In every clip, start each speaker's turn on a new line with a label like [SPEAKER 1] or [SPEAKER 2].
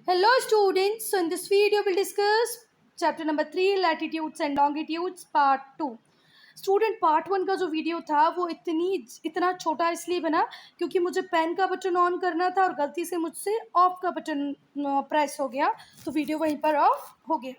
[SPEAKER 1] Hello students, so in this video we'll discuss chapter number 3 latitudes and longitudes part 2. Student part 1 का जो video था वो इतना छोटा इसलिए बना क्योंकि मुझे पेन का बटन ऑन करना था और गलती से मुझसे ऑफ का बटन प्रेस हो गया, तो वीडियो वहीं पर ऑफ हो गया।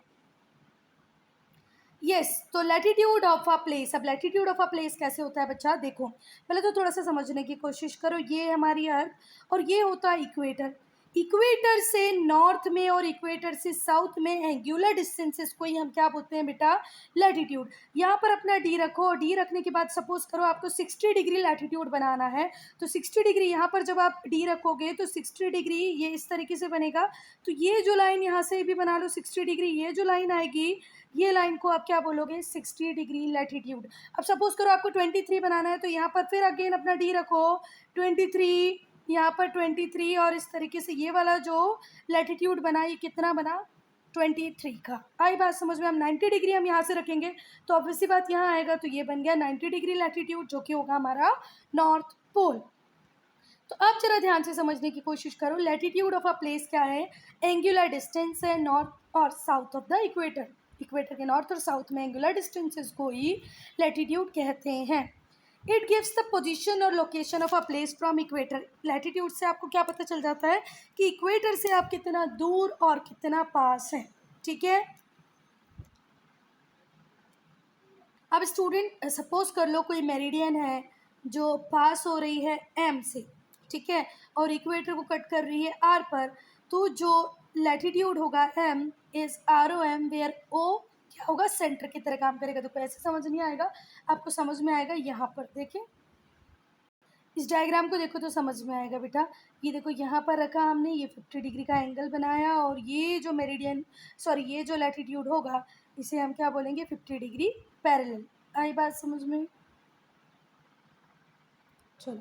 [SPEAKER 1] तो लैटिट्यूड ऑफ अ प्लेस। अब लैटिट्यूड ऑफ अ प्लेस कैसे होता है बच्चा, देखो पहले तो थोड़ा सा समझने की कोशिश करो। ये हमारी अर्थ और ये होता है इक्वेटर। इक्वेटर से नॉर्थ में और इक्वेटर से साउथ में एंगुलर डिस्टेंसेस को ही हम क्या बोलते हैं बेटा, लैटिट्यूड। यहाँ पर अपना डी रखो, डी रखने के बाद सपोज करो आपको 60 डिग्री लैटिट्यूड बनाना है, तो 60 डिग्री यहाँ पर जब आप डी रखोगे तो 60 डिग्री ये इस तरीके से बनेगा। तो ये जो लाइन यहाँ से भी बना लो 60 डिग्री, ये जो लाइन आएगी ये लाइन को आप क्या बोलोगे, 60 डिग्री लैटिट्यूड। अब सपोज करो आपको 23 बनाना है, तो यहाँ पर फिर अगेन अपना डी रखो 23, यहाँ पर 23 और इस तरीके से ये वाला जो लैटिट्यूड बना ये कितना बना, 23 का। आई बात समझ में। हम 90 डिग्री हम यहाँ से रखेंगे तो ऑब्वियसली बात यहाँ आएगा, तो ये बन गया 90 डिग्री लैटिट्यूड जो कि होगा हमारा नॉर्थ पोल। तो अब जरा ध्यान से समझने की कोशिश करो, लैटिट्यूड ऑफ अ प्लेस क्या है, एंगुलर डिस्टेंस है नॉर्थ और south of the equator. Equator के नॉर्थ और साउथ में एंगुलर डिस्टेंसेस को ही लैटिट्यूड कहते हैं। इट गिव्स द पोजीशन और location of a place from equator. Latitude से आपको क्या पता चल जाता है कि इक्वेटर से आप कितना दूर और कितना पास हैं, ठीक है। अब स्टूडेंट सपोज कर लो कोई मेरिडियन है जो पास हो रही है एम से, ठीक है, और इक्वेटर को कट कर रही है आर पर, तो जो लैटिट्यूड होगा M is R O M, where O क्या होगा, सेंटर की तरह काम करेगा। तो ऐसे समझ नहीं आएगा, आपको समझ में आएगा यहाँ पर देखें, इस डायग्राम को देखो तो समझ में आएगा बेटा। ये देखो यहाँ पर रखा हमने, ये 50 डिग्री का एंगल बनाया और ये जो मेरिडियन ये जो लैटिट्यूड होगा इसे हम क्या बोलेंगे, 50 डिग्री पैरेलल। आई बात समझ में, चलो।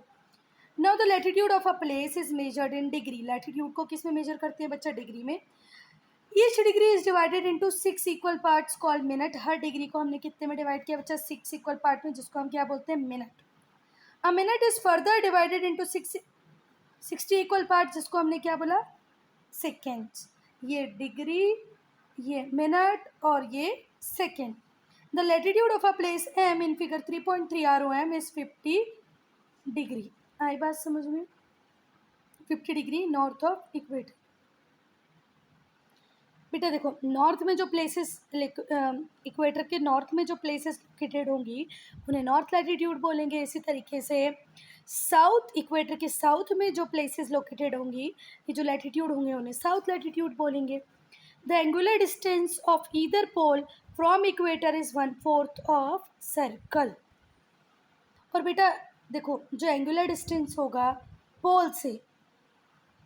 [SPEAKER 1] Now the latitude of a place is measured in degree. Latitude को किस में मेजर करते हैं बच्चा, डिग्री में। Each degree is divided into 6 equal parts called minute. Her degree को हमने कितने में डिवाइड किया बच्चा, 6 इक्वल पार्ट में, जिसको हम क्या बोलते हैं, minute. A minute is further divided into 60 equal part, जिसको हमने क्या बोला, सेकेंड्स। ये डिग्री, ये मिनट और ये second. The latitude of a place M in figure 3.3 ROM is 50 degree. आई बात समझ में, 50 डिग्री नॉर्थ ऑफ इक्वेटर। बेटा देखो नॉर्थ में जो प्लेसेस, इक्वेटर के नॉर्थ में जो प्लेसेस लोकेटेड होंगी उन्हें नॉर्थ लैटिट्यूड बोलेंगे। इसी तरीके से साउथ, इक्वेटर के साउथ में जो प्लेसेस लोकेटेड होंगी, ये जो लैटिट्यूड होंगे उन्हें साउथ लैटिट्यूड बोलेंगे। The angular distance of either pole from equator is 1/4 of circle. और बेटा देखो जो एंगुलर डिस्टेंस होगा पोल से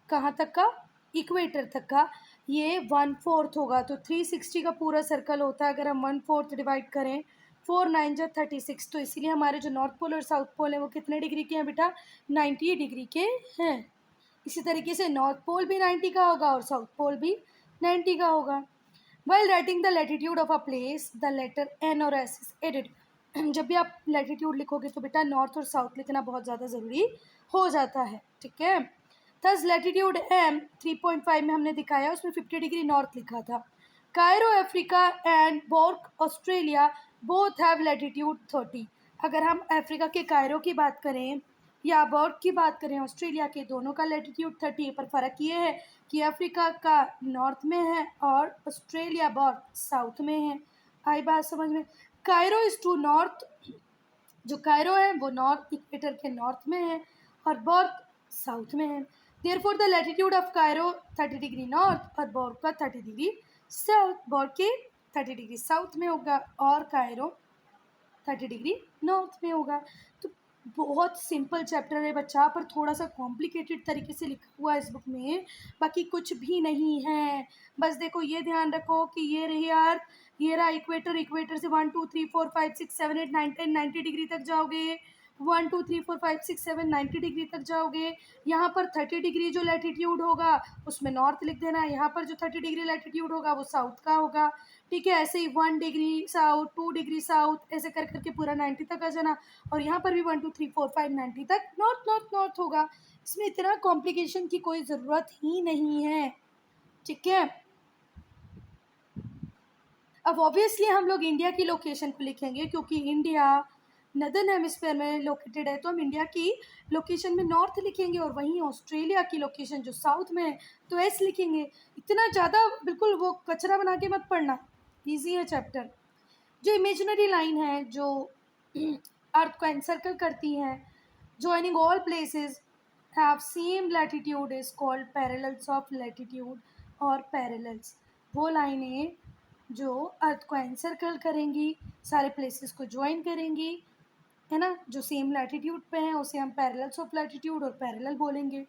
[SPEAKER 1] कहाँ तक का, इक्वेटर तक का, ये 1/4 होगा। तो 360 का पूरा सर्कल होता है, अगर हम 1/4 डिवाइड करें 4 9 जा 36, तो इसीलिए हमारे जो नॉर्थ पोल और साउथ पोल है वो कितने डिग्री के हैं बेटा, 90 डिग्री के हैं। इसी तरीके से नॉर्थ पोल भी 90 का होगा और साउथ पोल भी 90 का होगा। While writing the latitude of a place, the letter N और S is added. जब भी आप लैटिट्यूड लिखोगे तो बेटा नॉर्थ और साउथ लिखना बहुत ज़्यादा ज़रूरी हो जाता है, ठीक है। थस लैटिट्यूड M 3.5 में हमने दिखाया, उसमें 50 डिग्री नॉर्थ लिखा था। Cairo Africa and Bourke Australia both have latitude 30। अगर हम अफ्रीका के कायरो की बात करें या बोर्क की बात करें ऑस्ट्रेलिया के, दोनों का लैटिट्यूड 30 है, पर फ़र्क ये है कि अफ्रीका का नॉर्थ में है और ऑस्ट्रेलिया बोर्क साउथ में है। आई बात समझ में। कायरो इज़ टू नॉर्थ, जो कायरो है वो नॉर्थ इक्वेटर के नॉर्थ में है और बोर्क साउथ में है। Therefore the latitude of Cairo 30 degree north और बोर्क का 30 डिग्री साउथ। बोर्क के 30 डिग्री साउथ में होगा और कायरो 30 डिग्री नॉर्थ में होगा। तो बहुत सिंपल चैप्टर है बच्चा, पर थोड़ा सा कॉम्प्लिकेटेड तरीके से लिखा हुआ है इस बुक में, बाकी कुछ भी नहीं है। बस देखो ये ध्यान रखो कि ये रही अर्थ, ये रहा इक्वेटर, इक्वेटर से 1 2 3 4 5 6 7 8 9 10 90 डिग्री तक जाओगे, 1 2 3 4 5 6 7 90 डिग्री तक जाओगे। यहाँ पर 30 डिग्री जो लैटिट्यूड होगा उसमें नॉर्थ लिख देना, यहाँ पर जो 30 डिग्री लैटिट्यूड होगा वो साउथ का होगा, ठीक है। ऐसे ही 1 डिग्री साउथ, 2 डिग्री साउथ, ऐसे कर करके पूरा 90 तक आ जाना। और यहाँ पर भी 1 2 3 4 5 90 तक नॉर्थ नॉर्थ नॉर्थ होगा। इसमें इतना कॉम्प्लिकेशन की कोई ज़रूरत ही नहीं है। ठीक है। अब ऑब्वियसली हम लोग इंडिया की लोकेशन को लिखेंगे, क्योंकि इंडिया नदर्न हेमिस्फेयर में लोकेटेड है, तो हम इंडिया की लोकेशन में नॉर्थ लिखेंगे, और वहीं ऑस्ट्रेलिया की लोकेशन जो साउथ में है तो एस लिखेंगे। इतना ज़्यादा बिल्कुल वो कचरा बना के मत पढ़ना, ईजी है चैप्टर। जो इमेजिनरी लाइन है जो अर्थ को एनसर्कल करती हैं, joining all places have same latitude is called parallels of latitude और पैरेलल्स। वो लाइनें जो अर्थ को एनसर्कल करेंगी, सारे प्लेसेस को ज्वाइन करेंगी, है ना, जो सेम लैटिट्यूड पे हैं उसे हम पैरेलल्स ऑफ लैटिट्यूड और पैरेलल बोलेंगे।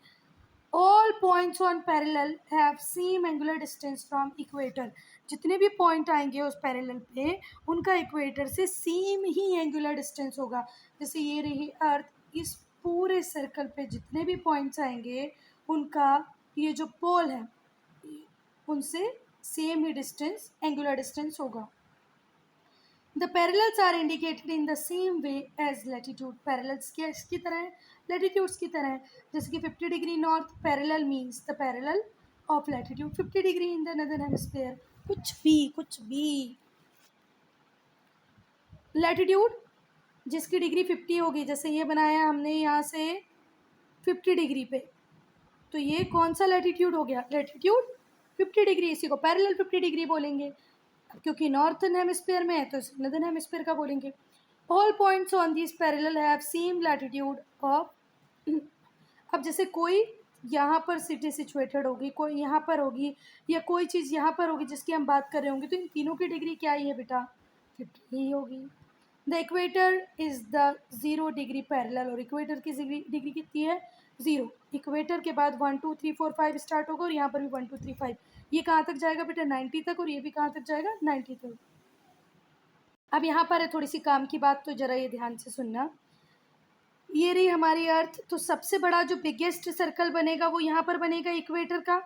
[SPEAKER 1] All points on parallel have same angular distance from equator. जितने भी पॉइंट आएंगे उस पैरेलल पे उनका इक्वेटर से सेम ही एंगुलर डिस्टेंस होगा। जैसे ये रही अर्थ, इस पूरे सर्कल पे जितने भी पॉइंट्स आएंगे उनका ये जो पोल है उनसे सेम ही डिस्टेंस, एंगुलर डिस्टेंस होगा। The parallels are indicated in the same way as latitude. Parallels किसकी तरह है? लैटिट्यूड्स की तरह है। जैसे कि 50 degree north parallel means the parallel of latitude 50 degree in the northern hemisphere. कुछ भी लैटिट्यूड जिसकी डिग्री 50 होगी, जैसे ये बनाया हमने यहाँ से 50 डिग्री पे, तो ये कौन सा लैटिट्यूड हो गया? Latitude 50 degree. इसी को पैरेलल 50 डिग्री बोलेंगे, क्योंकि नॉर्थन हेमिस्फीयर में है तो नदर्न हेमिस्फीयर का बोलेंगे। All points on this parallel have same latitude of. अब जैसे कोई यहाँ पर सिटी सिचुएटेड होगी, कोई यहाँ पर होगी, या कोई चीज़ यहाँ पर होगी जिसकी हम बात कर रहे होंगे, तो इन तीनों की डिग्री क्या ही है बेटा? 50 ही होगी। The equator is the 0 degree parallel, और इक्वेटर की डिग्री कितनी है? 0। इक्वेटर के बाद 1 2 3 4 5 स्टार्ट होगा, और यहाँ पर भी 1 2 3 5। ये कहाँ तक जाएगा बेटा? 90 तक, और ये भी कहाँ तक जाएगा? 90 तक। अब यहाँ पर है थोड़ी सी काम की बात, तो ज़रा ये ध्यान से सुनना। ये रही हमारी अर्थ, तो सबसे बड़ा जो बिगेस्ट सर्कल बनेगा वो यहाँ पर बनेगा इक्वेटर का।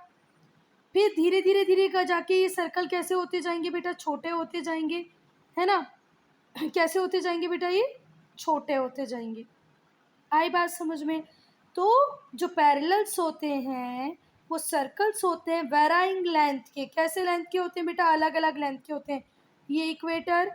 [SPEAKER 1] फिर धीरे धीरे धीरे का जाके ये सर्कल कैसे होते जाएंगे बेटा? छोटे होते जाएंगे, है ना। कैसे होते जाएंगे बेटा? ये छोटे होते जाएंगे। आई बात समझ में? तो जो पैरेलल्स होते हैं वो सर्कल्स होते हैं वेराइंग लेंथ के। कैसे लेंथ के होते हैं बेटा? अलग अलग लेंथ के होते हैं। ये इक्वेटर,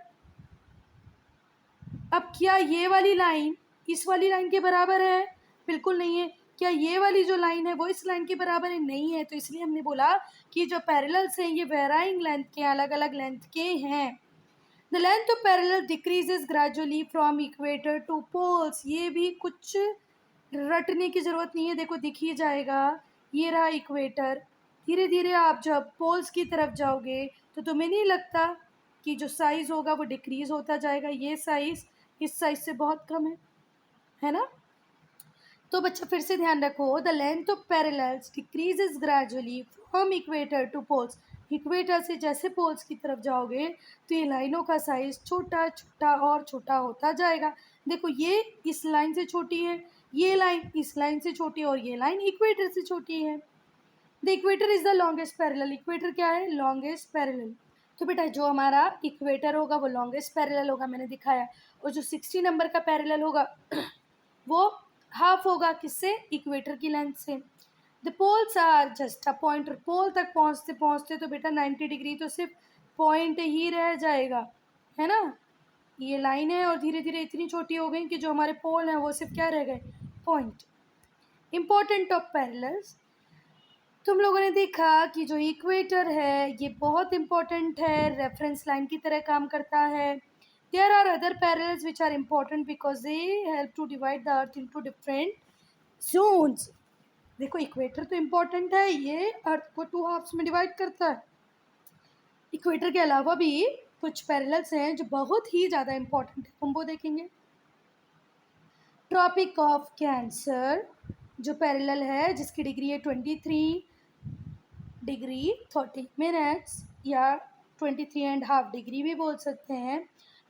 [SPEAKER 1] अब क्या ये वाली लाइन इस वाली लाइन के बराबर है? बिल्कुल नहीं है। क्या ये वाली जो लाइन है वो इस लाइन के बराबर है? नहीं है। तो इसलिए हमने बोला कि जो पैरेलल्स हैं ये वेराइंग लेंथ के, अलग अलग लेंथ के हैं। The length of parallel decreases gradually from equator to poles. ये भी कुछ रटने की ज़रूरत नहीं है, देखो दिख ही जाएगा। ये रहा इक्वेटर, धीरे धीरे आप जब पोल्स की तरफ जाओगे तो तुम्हें नहीं लगता कि जो साइज़ होगा वो डिक्रीज़ होता जाएगा? ये साइज़ इस साइज़ से बहुत कम है ना। तो बच्चा फिर से ध्यान रखो, the length of parallels decreases gradually from equator to poles. Equator से जैसे पोल्स की तरफ जाओगे तो ये लाइनों का साइज़ छोटा छोटा और छोटा होता जाएगा। देखो ये इस लाइन से छोटी है, ये लाइन इस लाइन से छोटी है, और ये लाइन इक्वेटर से छोटी है। The equator is the longest parallel. Equator क्या है? Longest parallel. तो बेटा जो हमारा इक्वेटर होगा वो लॉन्गेस्ट पैरेलल होगा, मैंने दिखाया। और जो 60 नंबर का पैरेलल होगा वो हाफ होगा किससे? इक्वेटर की लेंथ से। The poles are just a point. Pole तक पहुँचते पहुँचते तो बेटा 90 डिग्री तो सिर्फ पॉइंट ही रह जाएगा, है ना। ये लाइन है और धीरे धीरे इतनी छोटी हो गई कि जो हमारे पोल हैं वो सिर्फ क्या रह गए? पॉइंट। इम्पोर्टेंट ऑफ पैरेलल्स, तुम लोगों ने देखा कि जो इक्वेटर है ये बहुत इंपॉर्टेंट है, रेफरेंस लाइन की तरह काम करता है। There are other parallels which are important because they help to divide the earth into different zones. देखो इक्वेटर तो इम्पॉर्टेंट है, ये अर्थ को 2 हाफ्स में डिवाइड करता है। इक्वेटर के अलावा भी कुछ पैरेलल्स हैं जो बहुत ही ज़्यादा इम्पॉर्टेंट है, तुम वो देखेंगे। ट्रॉपिक ऑफ कैंसर जो पैरेलल है जिसकी डिग्री है 23 डिग्री 30 मिनट्स, या 23.5 डिग्री भी बोल सकते हैं,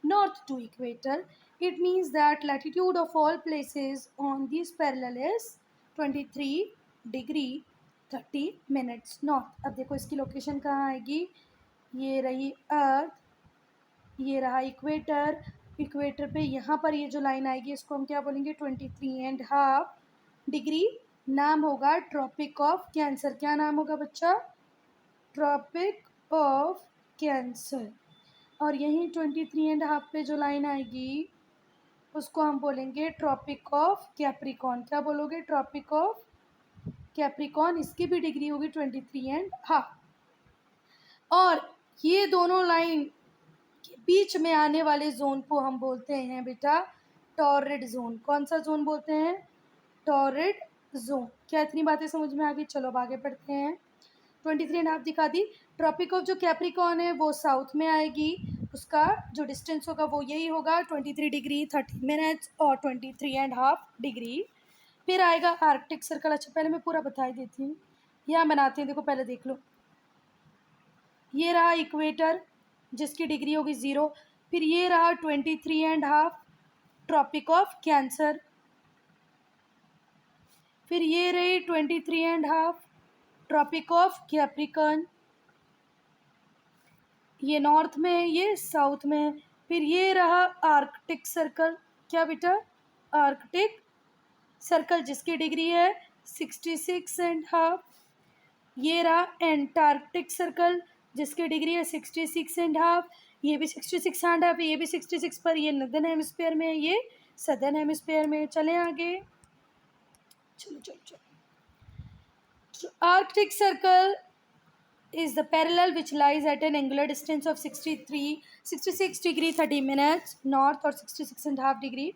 [SPEAKER 1] north to equator. It means that latitude of all places on this parallel is 23 degree 30 minutes north. अब देखो इसकी लोकेशन कहाँ आएगी? ये रही अर्थ, ये रहा इक्वेटर। इक्वेटर पे यहाँ पर ये जो लाइन आएगी इसको हम क्या बोलेंगे? 23.5 डिग्री। नाम होगा ट्रॉपिक ऑफ कैंसर। क्या नाम होगा बच्चा? ट्रॉपिक ऑफ कैंसर, और यहीं 23.5 पे जो लाइन आएगी उसको हम बोलेंगे ट्रॉपिक ऑफ कैप्रिकॉन। क्या बोलोगे? Tropic of Capricorn. इसकी भी डिग्री होगी 23.5। और ये दोनों लाइन के बीच में आने वाले जोन को हम बोलते हैं बेटा टॉर्रिड जोन। कौन सा जोन बोलते हैं? टॉर्रिड जोन। क्या इतनी बातें समझ में आ गई? चलो अब आगे पढ़ते हैं। 23.5 दिखा दी। ट्रॉपिक ऑफ जो कैप्रिकॉन है वो साउथ में आएगी, उसका जो डिस्टेंस होगा वो यही होगा 23 डिग्री 30 मिनट्स और 23.5 डिग्री। फिर आएगा आर्कटिक सर्कल। अच्छा पहले मैं पूरा बता ही देती हूँ, यहाँ बनाते हैं, देखो पहले देख लो। ये रहा इक्वेटर जिसकी डिग्री होगी 0। फिर ये रहा 23.5 ट्रॉपिक ऑफ कैंसर। फिर ये रही 23.5 ट्रॉपिक ऑफ कैप्रिकॉन। ये नॉर्थ में है, ये साउथ में है। फिर ये रहा आर्कटिक सर्कल। क्या बेटा? आर्कटिक सर्कल जिसकी डिग्री है 66.5। ये रहा एंटार्क्टिक सर्कल जिसकी डिग्री है 66.5। ये भी 66.5, ये भी 66, पर ये नॉर्दर्न हेमिस्फीयर में है, ये सदर्न हेमिस्फीयर में। चलें आगे। चलो चलो चलो। Arctic circle is the parallel which lies at an angular distance of 66 degree 30 minutes north और 66.5 डिग्री।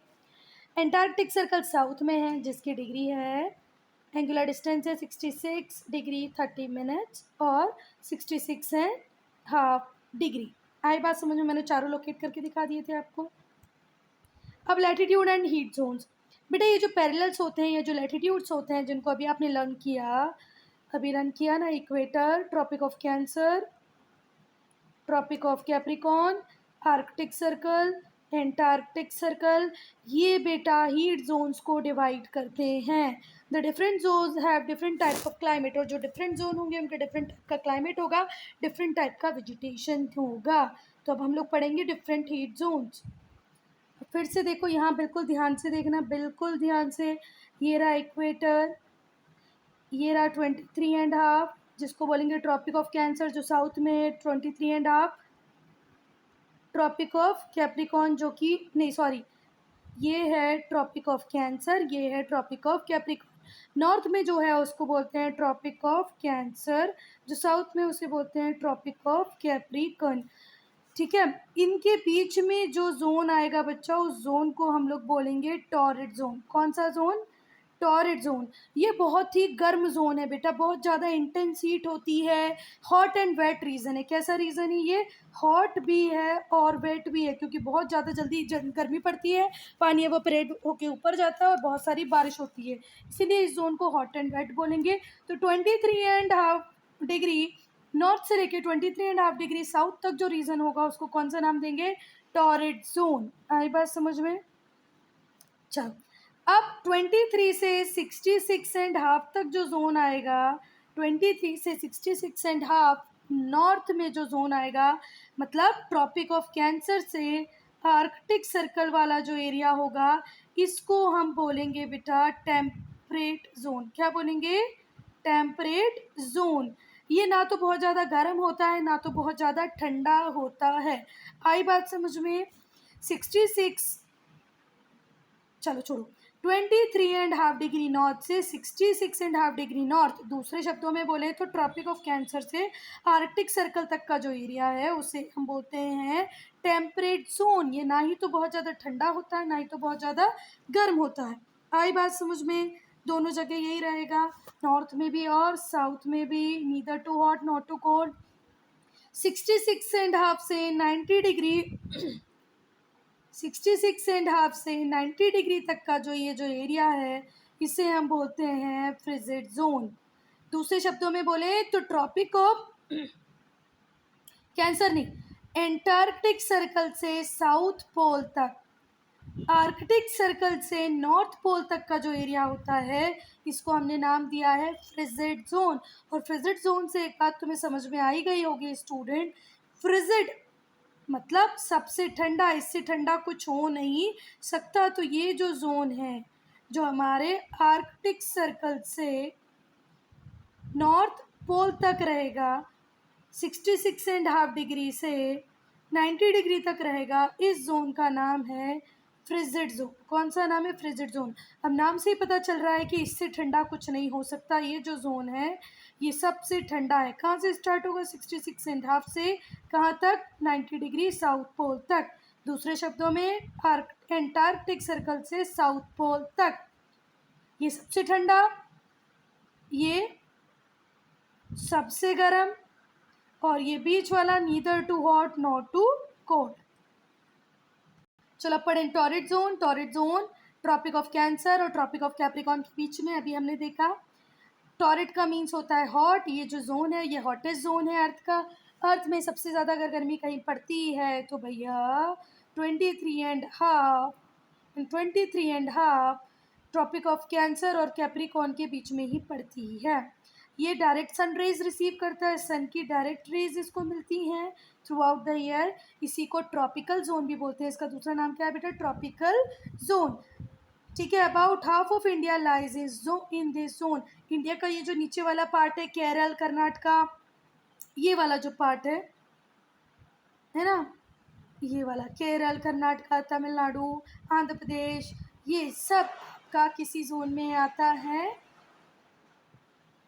[SPEAKER 1] एंटार्क्टिक सर्कल साउथ में है जिसकी डिग्री है, एंगुलर डिस्टेंस है 66 डिग्री 30 मिनट्स और 66.5 डिग्री। आई बात समझ में? मैंने चारों लोकेट करके दिखा दिए थे आपको। अब लैटिट्यूड एंड हीट जोन्स। बेटा ये जो पैरेलल्स होते हैं, ये जो लैटिट्यूड्स होते हैं जिनको अभी आपने लर्न किया, अभी रन किया ना, equator, tropic of cancer, tropic of Capricorn, Arctic circle, Antarctic circle, ये बेटा हीट जोन्स को डिवाइड करते हैं। The different zones have different type of climate, और जो डिफरेंट जोन होंगे उनके डिफरेंट टाइप का क्लाइमेट होगा, डिफरेंट टाइप का वेजिटेशन होगा। तो अब हम लोग पढ़ेंगे डिफरेंट हीट जोन्स। फिर से देखो यहाँ, बिल्कुल ध्यान से देखना, बिल्कुल ध्यान से। ये रहा इक्वेटर, ये रहा 23.5 जिसको बोलेंगे ट्रॉपिक ऑफ कैंसर जो साउथ में है, 23.5 ट्रॉपिक ऑफ कैप्रिकॉन जो कि नहीं सॉरी, ये है ट्रॉपिक ऑफ कैंसर, ये है ट्रॉपिक ऑफ कैप्रिकॉन। नॉर्थ में जो है उसको बोलते हैं ट्रॉपिक ऑफ कैंसर, जो साउथ में उसे बोलते हैं ट्रॉपिक ऑफ कैप्रिकॉन। ठीक है, इनके बीच में जो जोन आएगा बच्चा, उस जोन को हम लोग बोलेंगे टॉरिड जोन। कौन सा जोन? Torrid zone. ये बहुत ही गर्म जोन है बेटा, बहुत ज़्यादा इंटेंस हीट होती है। हॉट एंड वेट रीज़न है। कैसा रीज़न है ये? हॉट भी है और वेट भी है, क्योंकि बहुत ज़्यादा जल्दी गर्मी पड़ती है, पानी एवापोरेट होके ऊपर जाता है और बहुत सारी बारिश होती है, इसीलिए इस जोन को हॉट एंड वेट बोलेंगे। तो 23.5 डिग्री नॉर्थ से लेके 23.5 डिग्री साउथ तक जो रीजन होगा उसको कौन सा नाम देंगे? Torrid zone. आई बात समझ में? चलो अब 23 से 66.5 तक जो जोन आएगा, 23 से 66.5 नॉर्थ में जो जोन आएगा, मतलब ट्रॉपिक ऑफ कैंसर से आर्कटिक सर्कल वाला जो एरिया होगा, इसको हम बोलेंगे बेटा टेम्परेट जोन। क्या बोलेंगे? Temperate zone. ये ना तो बहुत ज़्यादा गर्म होता है, ना तो बहुत ज़्यादा ठंडा होता है। आई बात समझ में? 66, चलो छोड़ो, 23.5 डिग्री नॉर्थ से 66.5 डिग्री नॉर्थ, दूसरे शब्दों में बोले तो ट्रॉपिक ऑफ कैंसर से आर्कटिक सर्कल तक का जो एरिया है उसे हम बोलते हैं टेम्परेट जोन। ये ना ही तो बहुत ज़्यादा ठंडा होता है, ना ही तो बहुत ज़्यादा गर्म होता है। आई बात समझ में? दोनों जगह यही रहेगा, नॉर्थ में भी और साउथ में भी, neither too hot not too cold. 66.5 से 90 डिग्री 66.5 से 90 डिग्री तक का जो ये जो एरिया है, इसे हम बोलते हैं फ्रिजिड जोन। दूसरे शब्दों में बोले तो ट्रॉपिक ऑफ कैंसर नहीं, एंटार्क्टिक सर्कल से साउथ पोल तक, आर्कटिक सर्कल से नॉर्थ पोल तक का जो एरिया होता है, इसको हमने नाम दिया है फ्रिजिड जोन। और फ्रिजिड जोन से एक बात तुम्हें समझ में आई गई होगी स्टूडेंट, फ्रिजिड मतलब सबसे ठंडा, इससे ठंडा कुछ हो नहीं सकता। तो ये जो जोन है जो हमारे आर्कटिक सर्कल से नॉर्थ पोल तक रहेगा, 66.5 डिग्री से 90 डिग्री तक रहेगा, इस जोन का नाम है फ्रिजिड जोन। कौन सा नाम है? Frigid zone. अब नाम से ही पता चल रहा है कि इससे ठंडा कुछ नहीं हो सकता। ये जो जोन है ये सबसे ठंडा है। कहाँ से स्टार्ट होगा? 66.5 से कहाँ तक? 90 डिग्री साउथ पोल तक। दूसरे शब्दों में एंटार्क्टिक सर्कल से साउथ पोल तक ये सबसे ठंडा, ये सबसे गर्म, और ये बीच वाला neither too hot not too cold. चलो पढ़ें torrid zone. Torrid zone tropic of cancer और ट्रॉपिक ऑफ कैप्रिकॉर्न के बीच में अभी हमने देखा। टॉरिड का मीन्स होता है हॉट। ये जो जोन है ये हॉटेस्ट जोन है अर्थ का। अर्थ में सबसे ज़्यादा अगर गर्मी कहीं पड़ती है तो भैया 23.5 ट्रॉपिक ऑफ कैंसर और कैप्रिकॉर्न के बीच में ही पड़ती है। ये डायरेक्ट सन रेज रिसीव करता है, सन की डायरेक्ट रेज इसको मिलती हैं थ्रू आउट द ईयर। इसी को ट्रॉपिकल जोन भी बोलते हैं। इसका दूसरा नाम क्या है बेटा? Tropical zone. ठीक है। About half of India lies in this zone. India का ये जो नीचे वाला पार्ट है, केरल, कर्नाटका, ये वाला जो पार्ट है ना, ये वाला केरल, कर्नाटका, तमिलनाडु, आंध्र प्रदेश, ये सब का किसी जोन में आता है?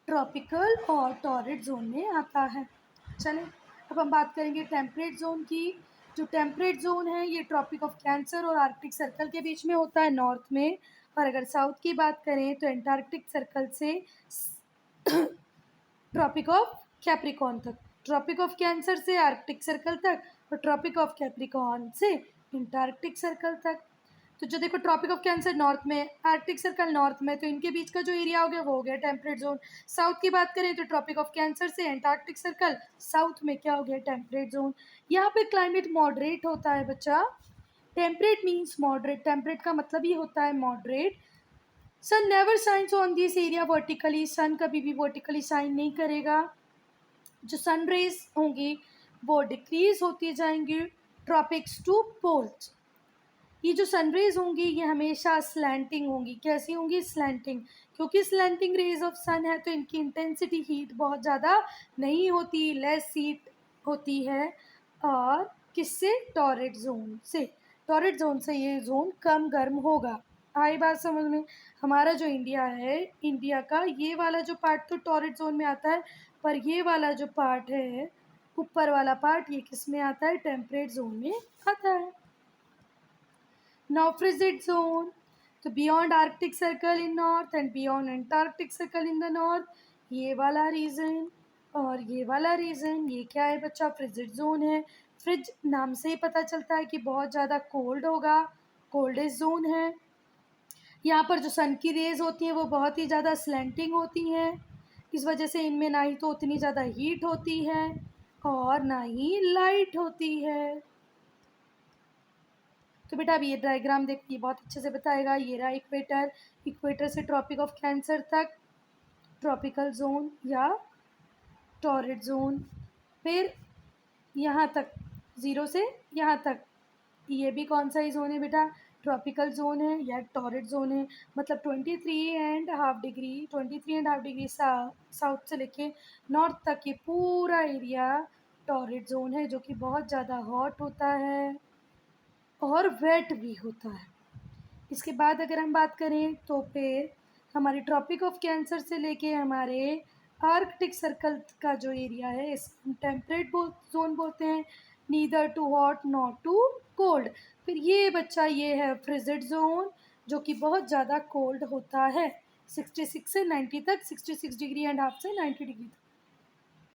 [SPEAKER 1] ट्रॉपिकल और टॉरिड जोन में आता है। चलें अब हम बात करेंगे टेम्परेट जोन की। जो टेम्परेट जोन है ये ट्रॉपिक ऑफ कैंसर और आर्कटिक सर्कल के बीच में होता है नॉर्थ में। और अगर साउथ की बात करें तो एंटार्क्टिक सर्कल से ट्रॉपिक ऑफ कैप्रिकॉर्न तक। ट्रॉपिक ऑफ कैंसर से आर्कटिक सर्कल तक और ट्रॉपिक ऑफ कैप्रिकॉर्न से एंटार्क्टिक सर्कल तक। तो जो देखो ट्रॉपिक ऑफ कैंसर नॉर्थ में, आर्कटिक सर्कल नॉर्थ में, तो इनके बीच का जो एरिया हो गया वो हो गया टेम्परेट जोन। साउथ की बात करें तो ट्रॉपिक ऑफ कैंसर से एंटार्क्टिक सर्कल, साउथ में क्या हो गया? Temperate zone. यहाँ पे क्लाइमेट मॉडरेट होता है बच्चा। Temperate means moderate. टेम्परेट का मतलब ही होता है moderate. Sun never shines on this area vertically. Sun कभी भी वर्टिकली साइन नहीं करेगा। जो सन रेज होंगी वो डिक्रीज होती जाएंगी ट्रॉपिक्स टू पोल्स। ये जो सनरेज होंगी ये हमेशा स्लैंटिंग होंगी। कैसी होंगी? स्लैंटिंग। क्योंकि स्लैंटिंग रेज ऑफ सन है तो इनकी इंटेंसिटी हीट बहुत ज़्यादा नहीं होती, लेस हीट होती है। और किससे? टॉरिड जोन से। टॉरिड जोन से ये जोन कम गर्म होगा। आई बात समझ में? हमारा जो इंडिया है, इंडिया का ये वाला जो पार्ट तो टॉरिड जोन में आता है, पर ये वाला जो पार्ट है, ऊपर वाला पार्ट, ये किस में आता है? टेम्परेट जोन में आता है। Now frigid zone, तो beyond Arctic Circle in north and beyond Antarctic Circle in the north, ये वाला रीजन और ये वाला रीजन, ये क्या है बच्चा? फ्रिजिड जोन है। फ्रिज नाम से ही पता चलता है कि बहुत ज़्यादा कोल्ड होगा, कोल्डेस्ट जोन है। यहाँ पर जो सन की रेज होती हैं वो बहुत ही ज़्यादा स्लैंटिंग होती हैं। इस वजह से इनमें ना ही तो उतनी ज़्यादा हीट होती है और ना ही लाइट होती है। तो बेटा अब ये डायग्राम देखिए, बहुत अच्छे से बताएगा। ये रहा इक्वेटर, इक्वेटर से ट्रॉपिक ऑफ कैंसर तक ट्रॉपिकल जोन या टॉरिड जोन। फिर यहाँ तक, ज़ीरो से यहाँ तक, ये भी कौन सा ही जोन है बेटा? ट्रॉपिकल जोन है या टॉरिड जोन है। मतलब 23.5 डिग्री साउथ से लेके नॉर्थ तक ये पूरा एरिया टॉरिड जोन है, जो कि बहुत ज़्यादा हॉट होता है और वेट भी होता है। इसके बाद अगर हम बात करें तो फिर हमारे ट्रॉपिक ऑफ कैंसर से लेके हमारे आर्कटिक सर्कल का जो एरिया है इस टेम्परेट जोन बोलते हैं। Neither too hot not too cold. फिर ये बच्चा ये है फ्रिजिड जोन, जो कि बहुत ज़्यादा कोल्ड होता है। 66 से 90 तक, 66.5 डिग्री से 90 डिग्री तक।